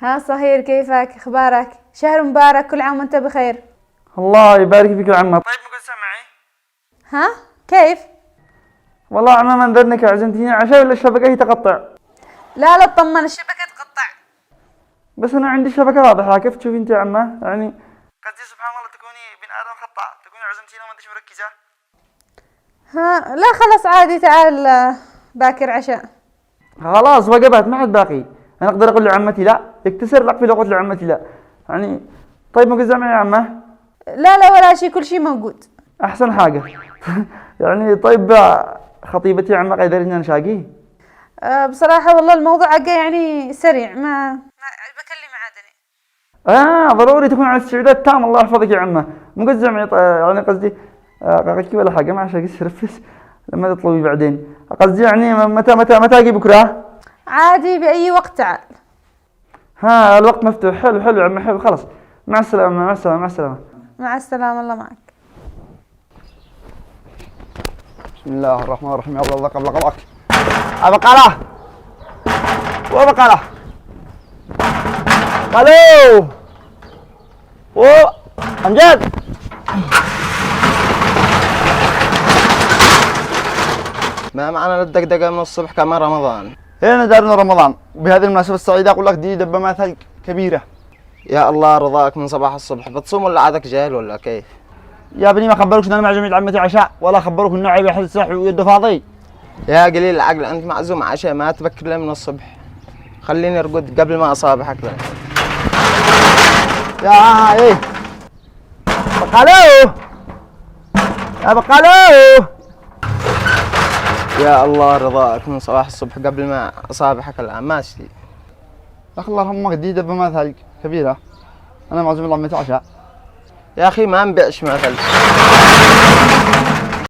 ها صهير، كيفك؟ اخبارك؟ شهر مبارك، كل عام وانت بخير. الله يبارك فيك يا عمه. طيب ممكن تسمعي؟ ها كيف؟ والله عمه ما ندرنك عزمتيني عشاء ولا الشبكه هي تقطع؟ لا اطمن، الشبكة تقطع. بس انا عندي شبكه واضحه، كيف تشوفي انت يا عمه؟ يعني قصدي سبحان الله تكوني بن ادم خطا، تكوني عزمتينا وما انتش مركزه. ها لا خلاص عادي، تعال باكر عشاء. خلاص وجبت ما حد باقي. انا اقدر اقول لعمتي لا؟ يكتسر لك في لغه لعمتي لا يعني. طيب ممكن تسمعي يا عمه؟ لا ولا شيء، كل شيء موجود. احسن حاجه. يعني طيب خطيبتي يا عمه قادرين نشاقيه؟ بصراحة والله الموضوع حقه يعني سريع، ما بكلم عادني. ضروري تكون على استعداد تام. الله يحفظك يا عمه. مو قصدي يعني قصدي قاقتي ولا حاجه، ما عشان يسرفس لما تطلبي بعدين. قصدي يعني متى اجي بكره؟ عادي بأي وقت تعال. الوقت مفتوح. حلو يا عمه، حلو. خلاص مع السلامه مع السلامه مع السلامه. مع السلامة، الله معك. بسم الله الرحمن الرحيم. يلا الله قبل قبلك أبقالة وبقالة الو أمجد. ما معنا الدقدقة من الصبح كمان رمضان. هنا دارنا رمضان، وبهذه المناسبة السعيدة أقول لك دي دبة ثلج كبيرة. يا الله رضاك من صباح الصبح، بتصوم ولا عادك جاهل ولا كيف؟ يا بني ما خبروكش ان انا مع جميع عمتي عشاء، ولا خبروك انه عيب يحل السلاح ويده فاضي. يا قليل العقل، انت معزوم عشاء ما تبكر لي من الصبح. خليني ارقد قبل ما اصابحك لك. يا ايه بقالو يا بقالو. يا الله رضاك من صباح الصبح قبل ما اصابحك الان ماشي. يا اخي الله يرحمك دي دبة ثلج كبيرة، انا معزوم عمتي عشاء. يا اخي ما نبيعش مثل.